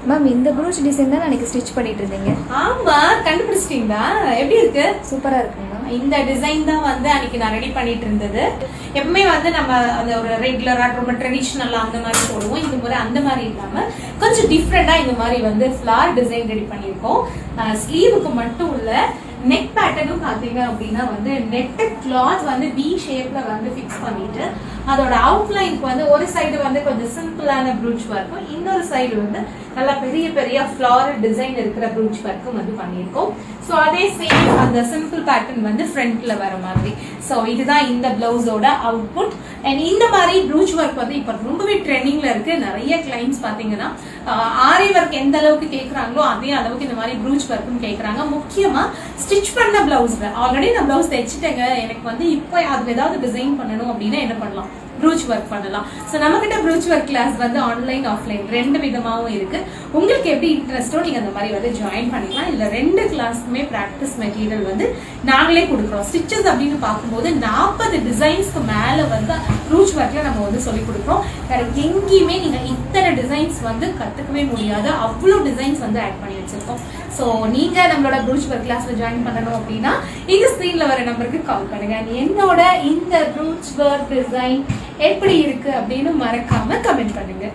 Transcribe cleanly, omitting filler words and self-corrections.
Ma'am இந்த brooch design தான் அன்னைக்கு ஸ்டிச் பண்ணிட்டு இருந்தீங்க. ஆமா, கண்டுபிடிச்சிட்டீங்களா? எப்படி இருக்கு? சூப்பரா இருக்குங்க. இந்த டிசைன் தான் வந்து அன்னைக்கு நான் ரெடி பண்ணிட்டு இருந்தது. எப்பவுமே வந்து நம்ம அந்த ஒரு ரெகுலரா ரொம்ப ட்ரெடிஷ்னலா அந்த மாதிரி போடுவோம். இந்த முறை அந்த மாதிரி இல்லாம கொஞ்சம் டிஃப்ரெண்டா இந்த மாதிரி வந்து ஃபிளார் டிசைன் ரெடி பண்ணியிருக்கோம். ஸ்லீவுக்கு மட்டும் இல்ல, நெக் பேட்டர்னும் பாத்தீங்க அப்படின்னா வந்து நெட்டட் கிளாத் வந்து வி ஷேப்ல வந்து ஃபிக்ஸ் பண்ணிட்டு அதோட அவுட்லைனுக்கு வந்து ஒரு சைடு வந்து கொஞ்சம் சிம்பிளான ப்ரூச் ஒர்க்கும், இன்னொரு சைடு வந்து நல்லா பெரிய பெரிய ஃபிளாரல் டிசைன் இருக்கிற ப்ரூச் ஒர்க்கும் வந்து பண்ணியிருக்கோம். ஸோ அதே சேம் அந்த சிம்பிள் பேட்டர்ன் வந்து ஃப்ரண்ட்ல வர மாதிரி. ஸோ இதுதான் இந்த பிளவுஸோட அவுட்புட். அண்ட் இந்த மாதிரி ப்ரூச் ஒர்க் வந்து இப்போ ரொம்பவே ட்ரெண்டிங்ல இருக்கு. நிறைய கிளைண்ட்ஸ் பாத்தீங்கன்னா ஆரி ஒர்க் எந்த அளவுக்கு கேட்கறாங்களோ அதே அளவுக்கு இந்த மாதிரி ப்ரூச் ஒர்க்கும் கேட்கறாங்க. முக்கியமா ஸ்டிச் பண்ண பிளவுஸ்ல ஆல்ரெடி நான் பிளவுஸ் தைச்சிட்டேங்க, எனக்கு வந்து இப்போ அதுல ஏதாவது டிசைன் பண்ணணும் அப்படின்னா என்ன பண்ணலாம்? ப்ரூச் ஒர்க் பண்ணலாம். ஸோ நம்ம கிட்ட ப்ரூச் ஒர்க் கிளாஸ் வந்து ஆன்லைன் ஆஃப்லைன் ரெண்டு விதமாகவும் இருக்கு. உங்களுக்கு எப்படி இன்ட்ரெஸ்டோ நீங்க அந்த மாதிரி வந்து ஜாயின் பண்ணிக்கலாம். இல்ல ரெண்டு கிளாஸ்க்குமே பிராக்டிஸ் மெட்டீரியல் வந்து நாங்களே கொடுக்குறோம். ஸ்டிச்சஸ் அப்படின்னு பார்க்கும்போது 40 டிசைன்ஸ்க்கு மேல வந்து ப்ரூச் ஒர்க்ல நம்ம வந்து சொல்லி கொடுக்குறோம். வேற எங்கேயுமே நீங்க இத்தனை டிசைன்ஸ் வந்து கத்துக்கவே முடியாது, அவ்வளோ டிசைன்ஸ் வந்து ஆட் பண்ணி வச்சிருக்கோம். ஸோ நீங்க நம்மளோட ப்ரூச் ஒர்க் கிளாஸ்ல ஜாயின் பண்ணணும் அப்படின்னா இந்த ஸ்கிரீன்ல வர நம்பருக்கு கால் பண்ணுங்க. என்னோட இந்த ப்ரூச் ஒர்க் டிசைன் எப்படி இருக்கு அப்படின்னு மறக்காம கமெண்ட் பண்ணுங்க.